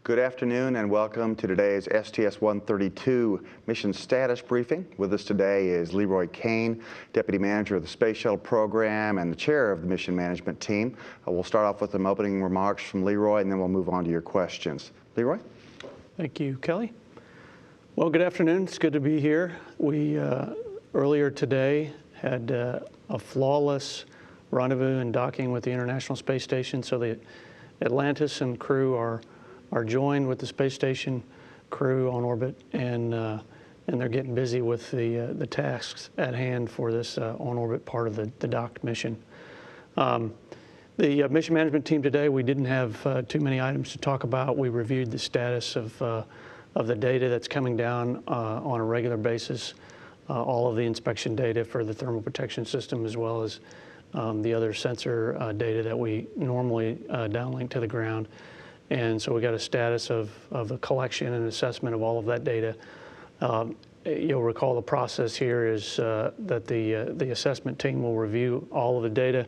Good afternoon and welcome to today's STS-132 mission status briefing. With us today is Leroy Kane, Deputy Manager of the Space Shuttle Program and the Chair of the Mission Management Team. We'll start off with some opening remarks from Leroy and then we'll move on to your questions. Leroy? Thank you, Kelly. Well, good afternoon. It's good to be here. We earlier today had a flawless rendezvous and docking with the International Space Station. So the Atlantis and crew are joined with the space station crew on orbit, and they're getting busy with the tasks at hand for this on-orbit part of the docked mission. The mission management team today, we didn't have too many items to talk about. We reviewed the status of the data that's coming down on a regular basis, all of the inspection data for the thermal protection system, as well as the other sensor data that we normally downlink to the ground. And so we got a status of the collection and assessment of all of that data. You'll recall the process here is that the assessment team will review all of the data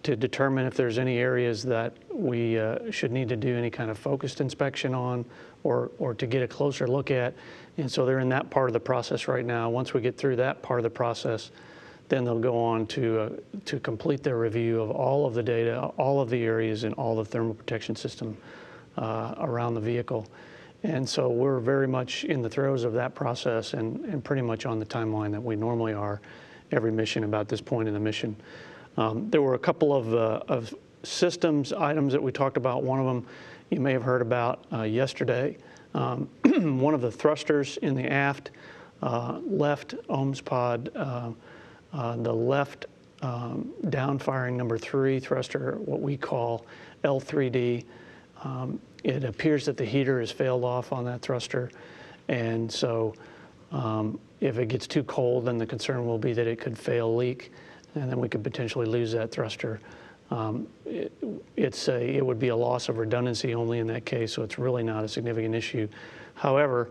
to determine if there's any areas that we should need to do any kind of focused inspection on or to get a closer look at. And so they're in that part of the process right now. Once we get through that part of the process, then they'll go on to complete their review of all of the data, all of the areas in all the thermal protection system around the vehicle. And so we're very much in the throes of that process and pretty much on the timeline that we normally are every mission about this point in the mission. There were a couple of systems items that we talked about. One of them you may have heard about yesterday. One of the thrusters in the aft left OMS pod, the left downfiring number 3 thruster, what we call L3D. It appears that the heater has failed off on that thruster, and so if it gets too cold, then the concern will be that it could fail leak, and then we could potentially lose that thruster. It would be a loss of redundancy only in that case, so it's really not a significant issue. However,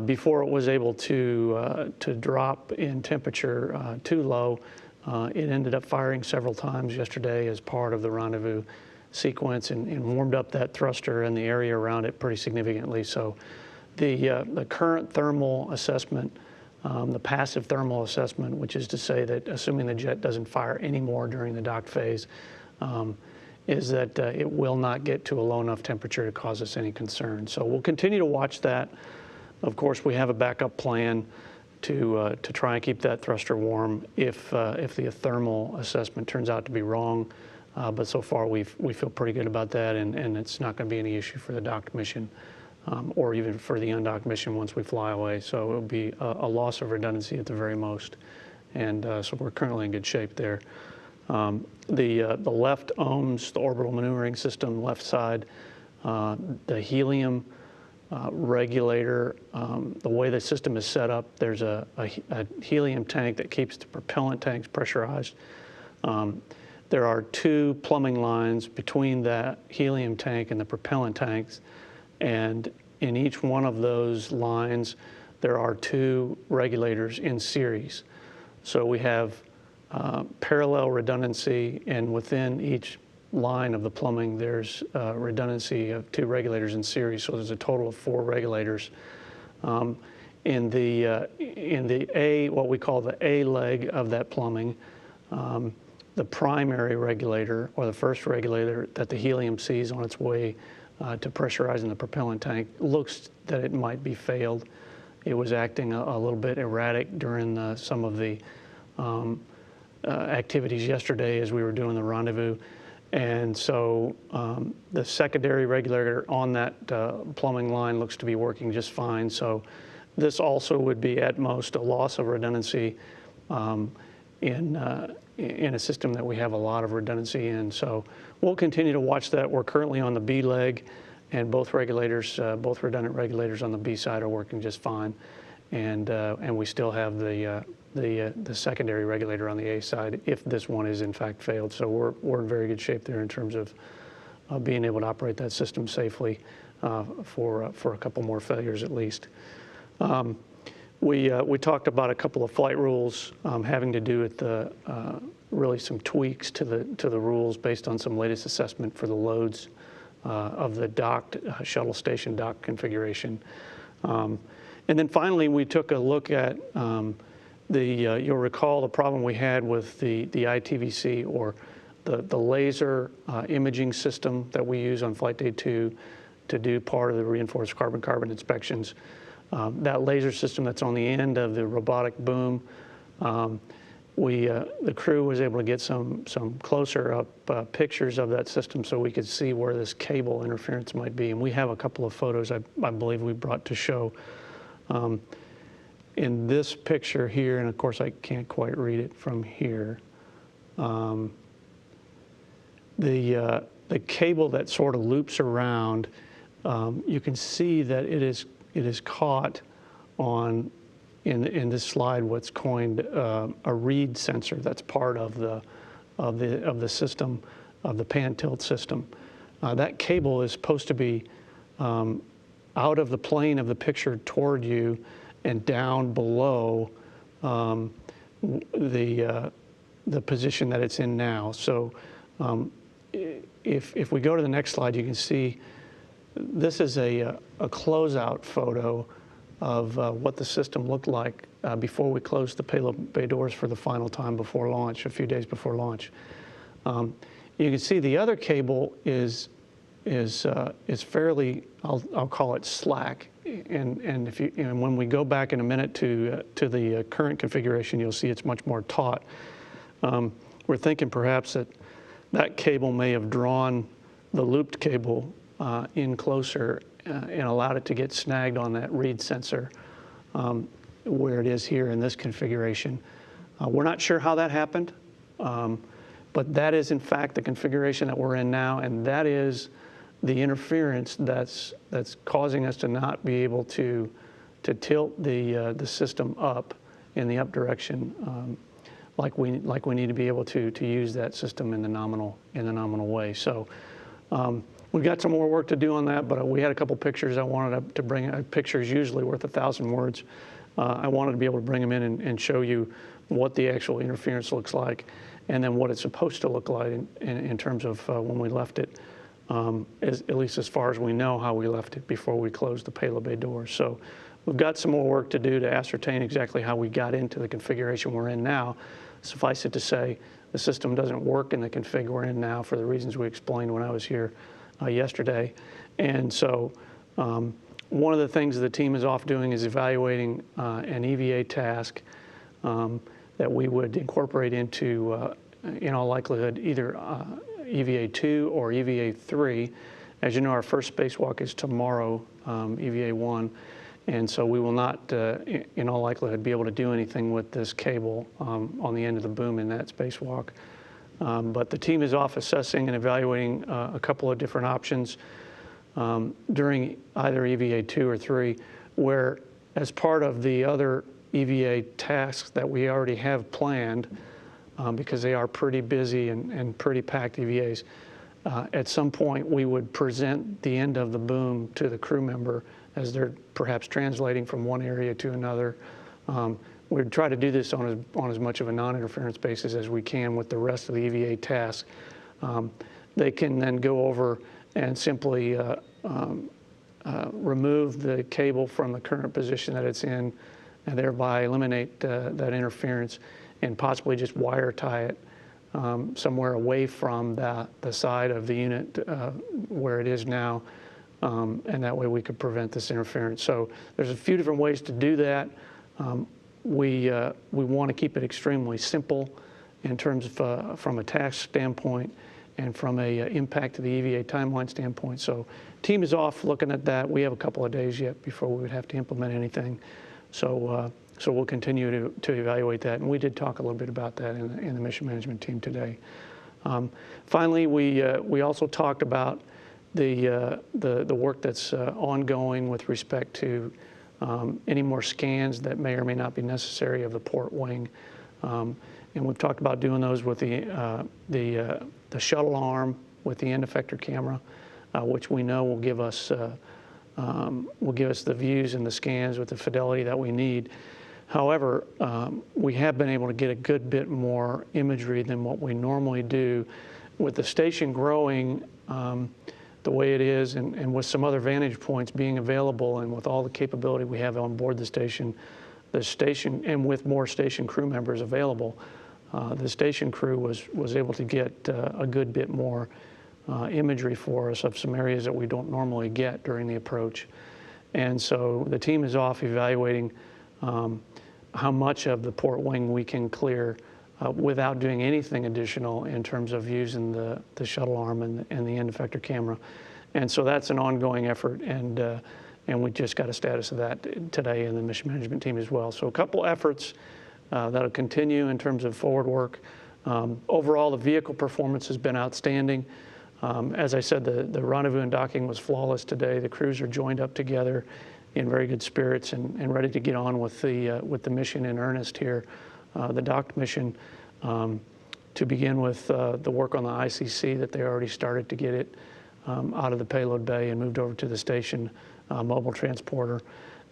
before it was able to drop in temperature too low, it ended up firing several times yesterday as part of the rendezvous sequence and warmed up that thruster and the area around it pretty significantly. So the current thermal assessment, the passive thermal assessment, which is to say that assuming the jet doesn't fire anymore during the docked phase, is that it will not get to a low enough temperature to cause us any concern. So we'll continue to watch that. Of course, we have a backup plan to try and keep that thruster warm if the thermal assessment turns out to be wrong. But so far we feel pretty good about that, and it's not going to be any issue for the docked mission or even for the undocked mission once we fly away. So it will be a loss of redundancy at the very most. And so we're currently in good shape there. The left OMS, the orbital maneuvering system, left side, the helium regulator, the way the system is set up, there's a helium tank that keeps the propellant tanks pressurized. There are 2 plumbing lines between that helium tank and the propellant tanks, and in each one of those lines there are 2 regulators in series. So we have parallel redundancy, and within each line of the plumbing there's redundancy of 2 regulators in series, so there's a total of 4 regulators. In the A, what we call the A leg of that plumbing, the primary regulator, or the first regulator that the helium sees on its way to pressurizing the propellant tank, looks that it might be failed. It was acting a little bit erratic during some of the activities yesterday as we were doing the rendezvous. And so the secondary regulator on that plumbing line looks to be working just fine. So this also would be at most a loss of redundancy in a system that we have a lot of redundancy in. So we'll continue to watch that. We're currently on the B leg, and both regulators, both redundant regulators on the B side are working just fine. And we still have the secondary regulator on the A side if this one is in fact failed. So we're in very good shape there in terms of being able to operate that system safely for a couple more failures at least. We talked about a couple of flight rules having to do with really some tweaks to the rules based on some latest assessment for the loads the docked shuttle station dock configuration. And then finally, we took a look at you'll recall the problem we had with the ITVC, or the laser imaging system that we use on Flight Day 2 to do part of the reinforced carbon-carbon inspections. That laser system that's on the end of the robotic boom, the crew was able to get some closer up pictures of that system so we could see where this cable interference might be. And we have a couple of photos I believe we brought to show. In this picture here, and of course I can't quite read it from here, the cable that sort of loops around, you can see that it is caught on, in this slide, what's coined a reed sensor. That's part of the system, of the pan tilt system. That cable is supposed to be out of the plane of the picture toward you and down below the position that it's in now. So if we go to the next slide, you can see this is a closeout photo of what the system looked like before we closed the payload bay doors for the final time before launch, a few days before launch. You can see the other cable is fairly, I'll call it slack. And when we go back in a minute to the current configuration, you'll see it's much more taut. We're thinking perhaps that cable may have drawn the looped cable in closer and allowed it to get snagged on that reed sensor where it is here in this configuration. We're not sure how that happened, but that is in fact the configuration that we're in now, and that is the interference that's causing us to not be able to tilt the system up in the up direction like we need to be able to use that system in the nominal way. So we've got some more work to do on that, but we had a couple pictures I wanted to bring. A picture is usually worth 1,000 words. I wanted to be able to bring them in and show you what the actual interference looks like, and then what it's supposed to look like in terms of when we left it, at least as far as we know how we left it before we closed the payload bay doors. So we've got some more work to do to ascertain exactly how we got into the configuration we're in now. Suffice it to say, the system doesn't work in the config we're in now for the reasons we explained when I was here yesterday. And so one of the things the team is off doing is evaluating an EVA task that we would incorporate into, in all likelihood, either EVA 2 or EVA 3. As you know, our first spacewalk is tomorrow, EVA 1. And so we will not, in all likelihood, be able to do anything with this cable on the end of the boom in that spacewalk. But the team is off assessing and evaluating a couple of different options during either EVA 2 or 3, where as part of the other EVA tasks that we already have planned, because they are pretty busy and pretty packed EVAs, at some point we would present the end of the boom to the crew member as they're perhaps translating from one area to another. We'd try to do this on as much of a non-interference basis as we can with the rest of the EVA tasks. They can then go over and simply remove the cable from the current position that it's in, and thereby eliminate that interference, and possibly just wire tie it somewhere away from the side of the unit where it is now, and that way we could prevent this interference. So there's a few different ways to do that. We want to keep it extremely simple in terms of from a task standpoint and from a impact to the EVA timeline standpoint. So team is off looking at that. We have a couple of days yet before we would have to implement anything. So we'll continue to evaluate that. And we did talk a little bit about that in the mission management team today. Finally, we also talked about the work that's ongoing with respect to any more scans that may or may not be necessary of the port wing. And we've talked about doing those with the shuttle arm with the end effector camera, which we know will give us the views and the scans with the fidelity that we need. However, we have been able to get a good bit more imagery than what we normally do. With the station growing, the way it is, and with some other vantage points being available, and with all the capability we have on board the station, and with more station crew members available, the station crew was able to get a good bit more imagery for us of some areas that we don't normally get during the approach. And so the team is off evaluating how much of the port wing we can clear without doing anything additional in terms of using the shuttle arm and the end effector camera. And so that's an ongoing effort, and we just got a status of that today in the mission management team as well. So a couple efforts that'll continue in terms of forward work. Overall, the vehicle performance has been outstanding. As I said, the rendezvous and docking was flawless today. The crews are joined up together in very good spirits and ready to get on with the mission in earnest here. The docked mission, to begin with the work on the ICC that they already started to get it out of the payload bay and moved over to the station mobile transporter.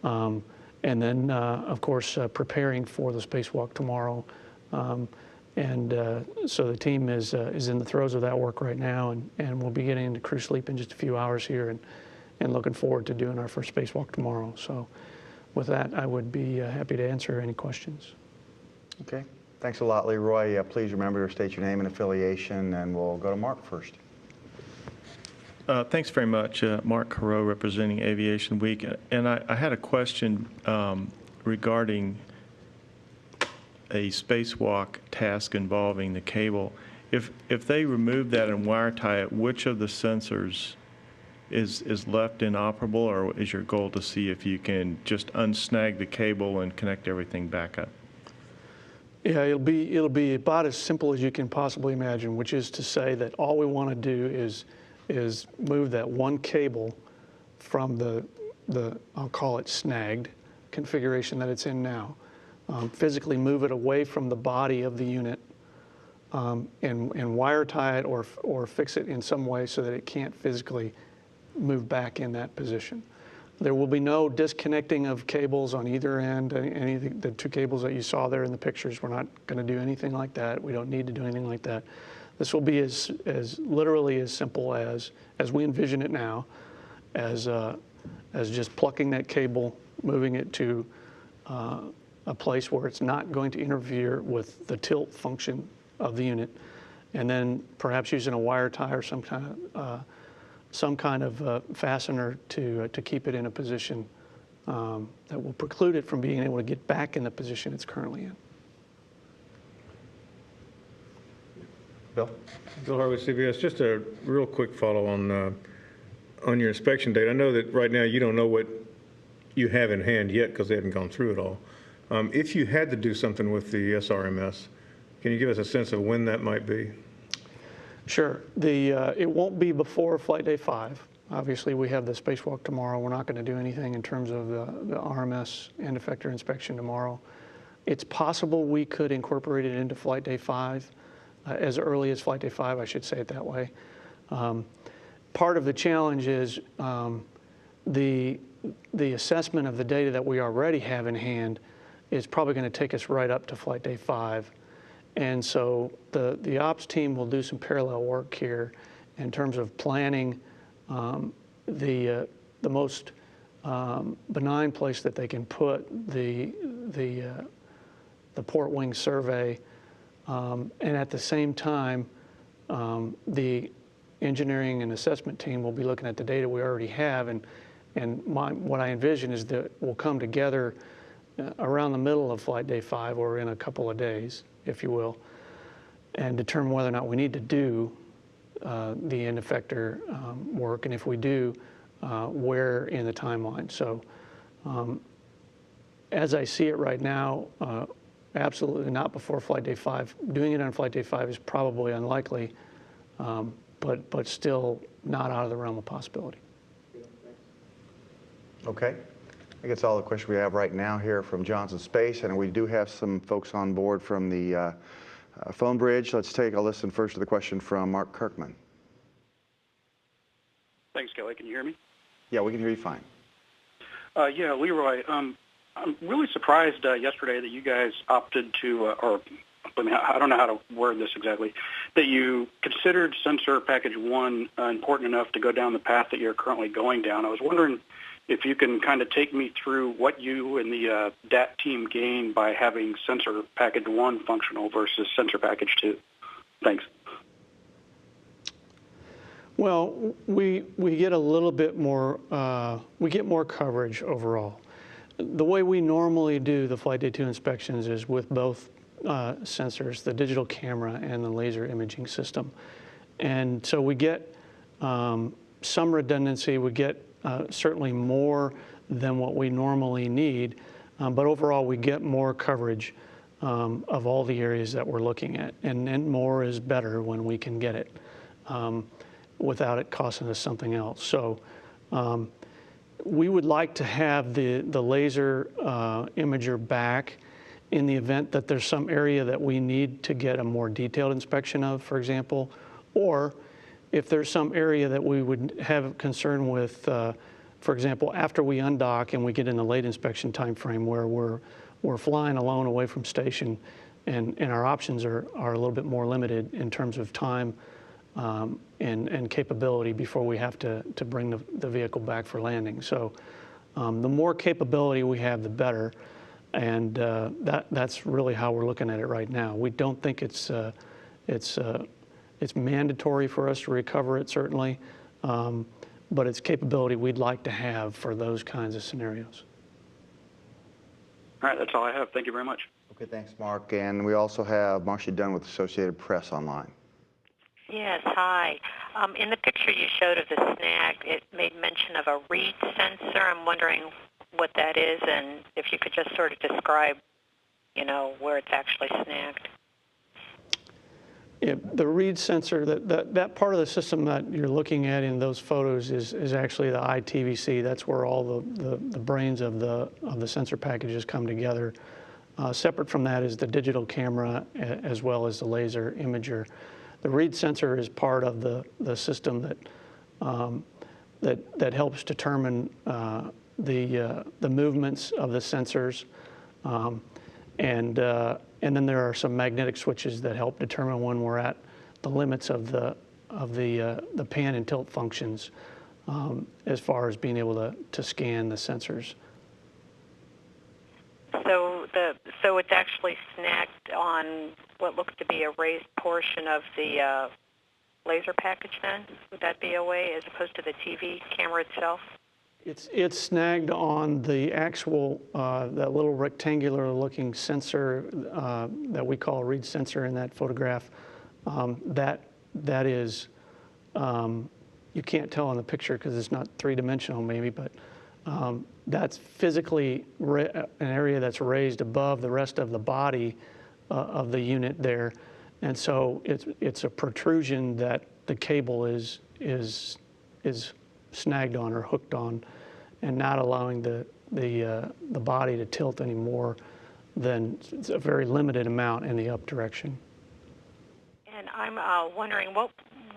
And then, of course, preparing for the spacewalk tomorrow. So the team is in the throes of that work right now, and we'll be getting into crew sleep in just a few hours here, and looking forward to doing our first spacewalk tomorrow. So with that, I would be happy to answer any questions. Okay. Thanks a lot, Leroy. Please remember to state your name and affiliation, and we'll go to Mark first. Thanks very much. Mark Carreau, representing Aviation Week. And I had a question regarding a spacewalk task involving the cable. If they remove that and wire tie it, which of the sensors is left inoperable, or is your goal to see if you can just unsnag the cable and connect everything back up? Yeah, it'll be about as simple as you can possibly imagine, which is to say that all we want to do is move that one cable from the I'll call it snagged configuration that it's in now. Physically move it away from the body of the unit and wire tie it or fix it in some way so that it can't physically move back in that position. There will be no disconnecting of cables on either end. The two cables that you saw there in the pictures, we're not going to do anything like that. We don't need to do anything like that. This will be as literally as simple as we envision it now, as just plucking that cable, moving it to a place where it's not going to interfere with the tilt function of the unit, and then perhaps using a wire tie or some kind of fastener to keep it in a position that will preclude it from being able to get back in the position it's currently in. Bill? Bill Harwood, CBS. Just a real quick follow on your inspection date. I know that right now you don't know what you have in hand yet because they haven't gone through it all. If you had to do something with the SRMS, can you give us a sense of when that might be? Sure. It won't be before Flight Day 5. Obviously, we have the spacewalk tomorrow. We're not going to do anything in terms of the RMS end effector inspection tomorrow. It's possible we could incorporate it into Flight Day 5, as early as Flight Day 5, I should say it that way. Part of the challenge is the assessment of the data that we already have in hand is probably going to take us right up to Flight Day 5. And so the ops team will do some parallel work here in terms of planning the most benign place that they can put the port wing survey, and at the same time, the engineering and assessment team will be looking at the data we already have, and what I envision is that we'll come together around the middle of Flight Day 5, or in a couple of days, if you will, and determine whether or not we need to do the end effector work, and if we do, where in the timeline. So as I see it right now, absolutely not before Flight Day 5. Doing it on Flight Day 5 is probably unlikely, but still not out of the realm of possibility. Okay. I think that's all the questions we have right now here from Johnson Space, and we do have some folks on board from the phone bridge. Let's take a listen first to the question from Mark Kirkman. Thanks, Kelly. Can you hear me? Yeah, we can hear you fine. Yeah, Leroy, I'm really surprised yesterday that you guys opted to, or I mean, I don't know how to word this exactly, that you considered sensor package 1 important enough to go down the path that you're currently going down. I was wondering if you can kind of take me through what you and the DAT team gain by having sensor package 1 functional versus sensor package 2. Thanks. Well, we get a little bit more, we get more coverage overall. The way we normally do the Flight Day 2 inspections is with both sensors, the digital camera and the laser imaging system. And so we get some redundancy, we get certainly more than what we normally need, but overall we get more coverage of all the areas that we're looking at, and more is better when we can get it without it costing us something else. So we would like to have the laser imager back in the event that there's some area that we need to get a more detailed inspection of, for example, or if there's some area that we would have concern with, for example, after we undock and we get in the late inspection time frame where we're flying alone away from station and our options are a little bit more limited in terms of time and capability before we have to bring the vehicle back for landing. So the more capability we have, the better. And that's really how we're looking at it right now. We don't think it's mandatory for us to recover it, certainly, but it's capability we'd like to have for those kinds of scenarios. All right, that's all I have. Thank you very much. Okay, thanks, Mark. And we also have Marcia Dunn with Associated Press online. Yes, hi. In the picture you showed of the snag, it made mention of a read sensor. I'm wondering what that is, and if you could just sort of describe, where it's actually snagged. Yeah, the read sensor, that part of the system that you're looking at in those photos is actually the ITVC. That's where all the brains of the sensor packages come together. Separate from that is the digital camera as well as the laser imager. The read sensor is part of the system that helps determine the movements of the sensors, and then there are some magnetic switches that help determine when we're at the limits of the pan and tilt functions as far as being able to scan the sensors. So it's actually snagged on what looks to be a raised portion of the laser package then? Would that be a way, as opposed to the TV camera itself? It's snagged on the actual, that little rectangular looking sensor that we call a read sensor in that photograph. That is, you can't tell in the picture because it's not three-dimensional maybe, but that's physically an area that's raised above the rest of the body of the unit there. And so it's a protrusion that the cable is snagged on or hooked on, and not allowing the body to tilt any more than a very limited amount in the up direction. And I'm wondering,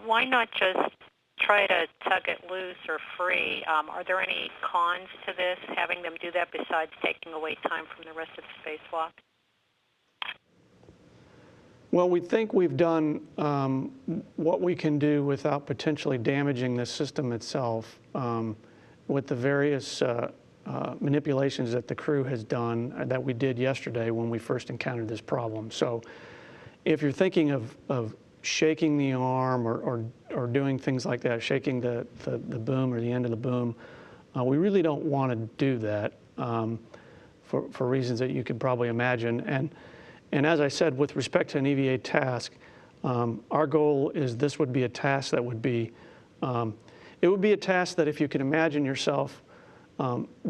why not just try to tug it loose or free? Are there any cons to this, having them do that, besides taking away time from the rest of the spacewalk? Well, we think we've done what we can do without potentially damaging the system itself with the various manipulations that the crew has done that we did yesterday when we first encountered this problem. So if you're thinking of shaking the arm or doing things like that, shaking the boom or the end of the boom, we really don't want to do that for reasons that you could probably imagine. And as I said, with respect to an EVA task, our goal is this would be a task that would be, it would be a task that if you can imagine yourself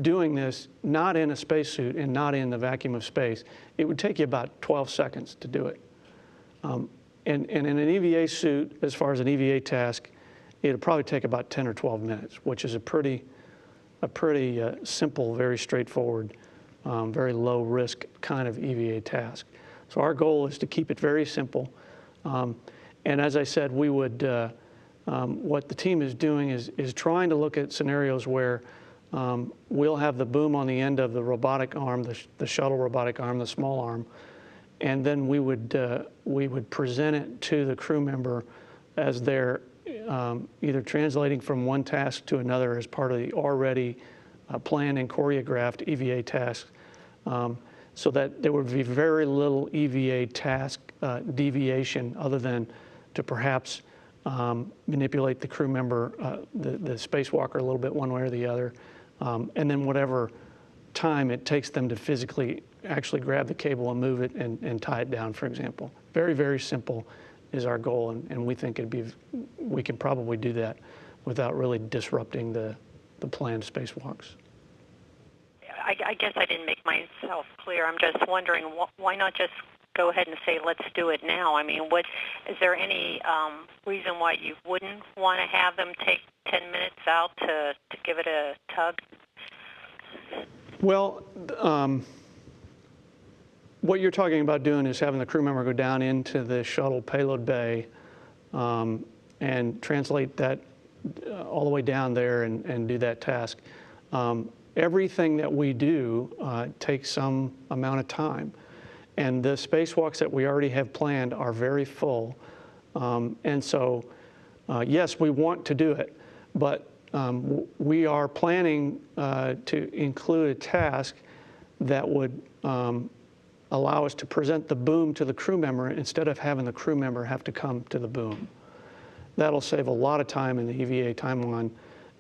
doing this, not in a spacesuit and not in the vacuum of space, it would take you about 12 seconds to do it. And in an EVA suit, as far as an EVA task, it would probably take about 10 or 12 minutes, which is a pretty simple, very straightforward, very low risk kind of EVA task. So our goal is to keep it very simple. And as I said, we would, what the team is doing is trying to look at scenarios where we'll have the boom on the end of the robotic arm, the shuttle robotic arm, the small arm, and then we would present it to the crew member as they're either translating from one task to another as part of the already planned and choreographed EVA tasks, so that there would be very little EVA task deviation other than to perhaps manipulate the crew member, the spacewalker a little bit one way or the other, and then whatever time it takes them to physically actually grab the cable and move it and tie it down, for example. Very, very simple is our goal, and we think we can probably do that without really disrupting the planned spacewalks. I guess I didn't make myself clear. I'm just wondering, why not just go ahead and say, let's do it now? I mean, is there any reason why you wouldn't want to have them take 10 minutes out to give it a tug? Well, what you're talking about doing is having the crew member go down into the shuttle payload bay and translate that all the way down there and do that task. Everything that we do takes some amount of time. And the spacewalks that we already have planned are very full. And so, yes, we want to do it, but we are planning to include a task that would allow us to present the boom to the crew member instead of having the crew member have to come to the boom. That'll save a lot of time in the EVA timeline,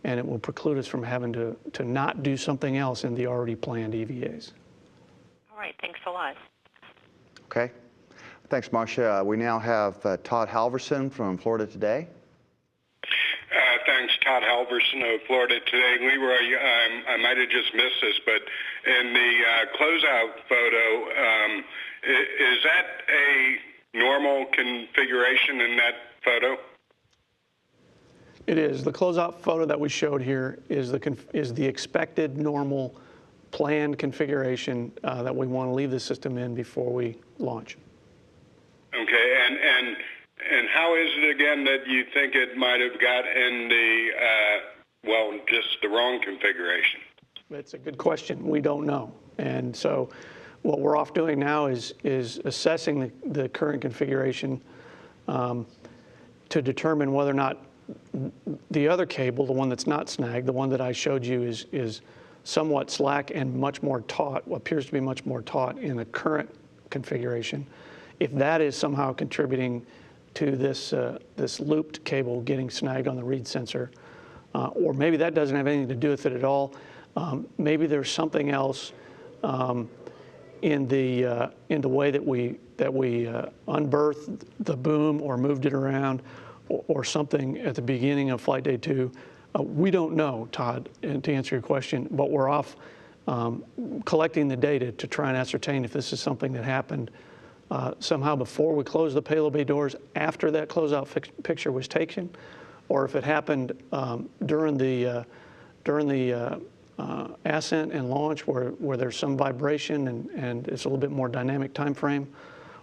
and it will preclude us from having to not do something else in the already planned EVAs. All right, thanks a lot. Okay. Thanks, Marcia. We now have Todd Halverson from Florida Today. Thanks, Todd Halverson of Florida Today. Leroy, I might have just missed this, but in the closeout photo, is that a normal configuration in that photo? It is. The closeout photo that we showed here is the expected normal planned configuration that we want to leave the system in before we launch. Okay, and how is it again that you think it might have got in the, just the wrong configuration? It's a good question. We don't know. And so what we're off doing now is assessing the current configuration to determine whether or not the other cable, the one that's not snagged, the one that I showed you is somewhat slack and much more taut, appears to be much more taut in the current configuration. If that is somehow contributing to this looped cable getting snagged on the read sensor, or maybe that doesn't have anything to do with it at all. Maybe there's something else in the way that we unberthed the boom or moved it around, or something at the beginning of Flight Day 2. We don't know, Todd, and to answer your question, but we're off collecting the data to try and ascertain if this is something that happened somehow before we closed the payload bay doors after that closeout picture was taken, or if it happened during the ascent and launch where there's some vibration and it's a little bit more dynamic time frame,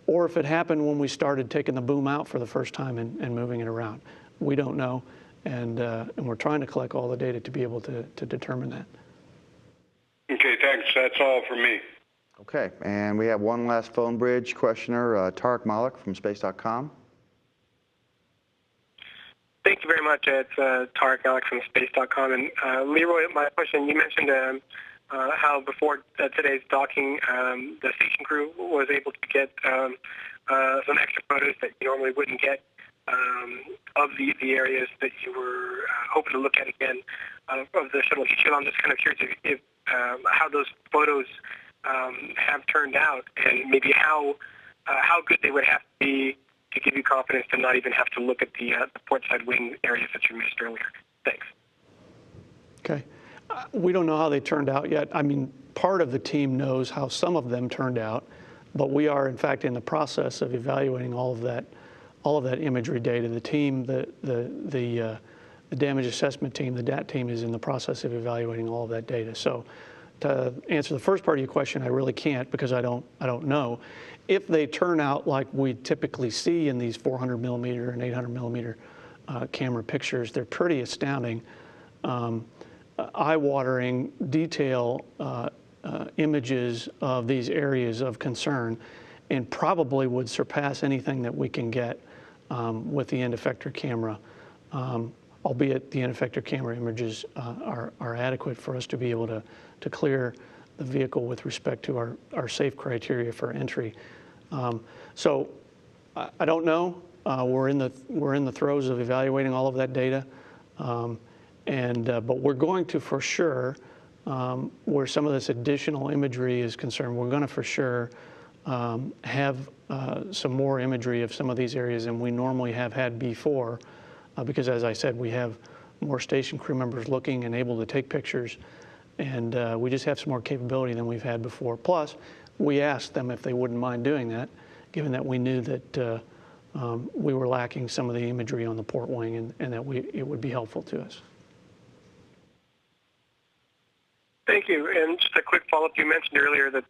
or if it happened when we started taking the boom out for the first time and moving it around. We don't know, and we're trying to collect all the data to be able to determine that. Okay, thanks. That's all for me. Okay, and we have one last phone bridge questioner, Tarek Malik from Space.com. Thank you very much. It's Tarek Malik from Space.com. And Leroy, my question, you mentioned how before today's docking, the station crew was able to get some extra photos that you normally wouldn't get of the areas that you were hoping to look at again of the shuttle heat shield. I'm just kind of curious if how those photos have turned out, and maybe how good they would have to be to give you confidence to not even have to look at the port side wing areas that you missed earlier. Thanks. Okay. We don't know how they turned out yet. I mean, part of the team knows how some of them turned out, but we are, in fact, in the process of evaluating all of that imagery data. The team, the damage assessment team, the DAT team, is in the process of evaluating all of that data. So, to answer the first part of your question, I really can't because I don't know. If they turn out like we typically see in these 400 millimeter and 800 millimeter camera pictures, they're pretty astounding. Eye-watering detail images of these areas of concern. and probably would surpass anything that we can get with the end effector camera, albeit the end effector camera images are adequate for us to be able to clear the vehicle with respect to our safe criteria for entry. So I don't know. We're in the throes of evaluating all of that data, but we're going to for sure, where some of this additional imagery is concerned, we're going to for sure have some more imagery of some of these areas than we normally have had before, because as I said, we have more station crew members looking and able to take pictures, and we just have some more capability than we've had before. Plus, we asked them if they wouldn't mind doing that, given that we knew that we were lacking some of the imagery on the port wing, and that it would be helpful to us. Thank you. And just a quick follow-up, you mentioned earlier that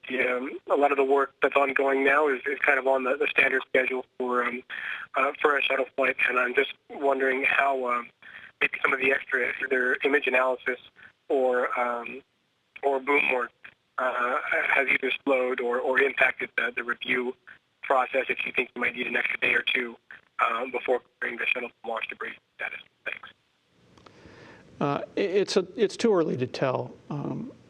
a lot of the work that's ongoing now is kind of on the standard schedule for a shuttle flight, and I'm just wondering how maybe some of the extra, either image analysis or boom work has either slowed or impacted the review process, if you think you might need an extra day or two before clearing the shuttle from launch debris status. Thanks. It's too early to tell,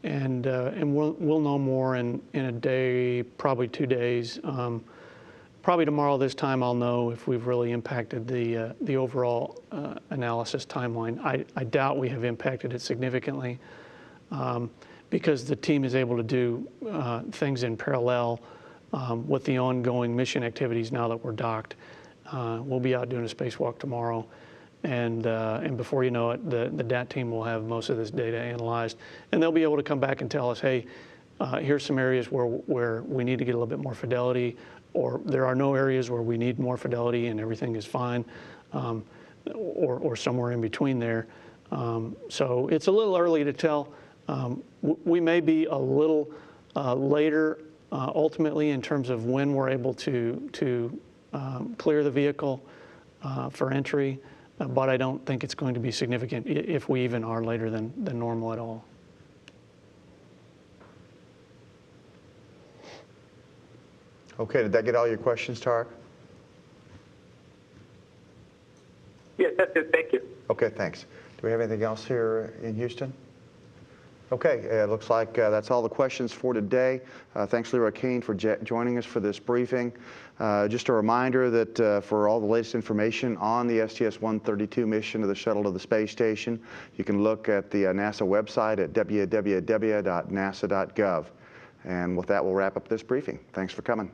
and we'll know more in a day, probably 2 days. Probably tomorrow this time I'll know if we've really impacted the overall analysis timeline. I doubt we have impacted it significantly because the team is able to do things in parallel with the ongoing mission activities now that we're docked. We'll be out doing a spacewalk tomorrow. And before you know it, the DAT team will have most of this data analyzed, and they'll be able to come back and tell us, hey, here's some areas where we need to get a little bit more fidelity, or there are no areas where we need more fidelity and everything is fine, or somewhere in between there. So it's a little early to tell. We may be a little later ultimately in terms of when we're able to clear the vehicle for entry. But I don't think it's going to be significant if we even are later than normal at all. Okay, did that get all your questions, Tarek? Yes, that's it. Thank you. Okay, thanks. Do we have anything else here in Houston? Okay, it looks like that's all the questions for today. Thanks, Leroy Kane, for joining us for this briefing. Just a reminder that for all the latest information on the STS-132 mission of the shuttle to the space station, you can look at the NASA website at www.nasa.gov. And with that, we'll wrap up this briefing. Thanks for coming.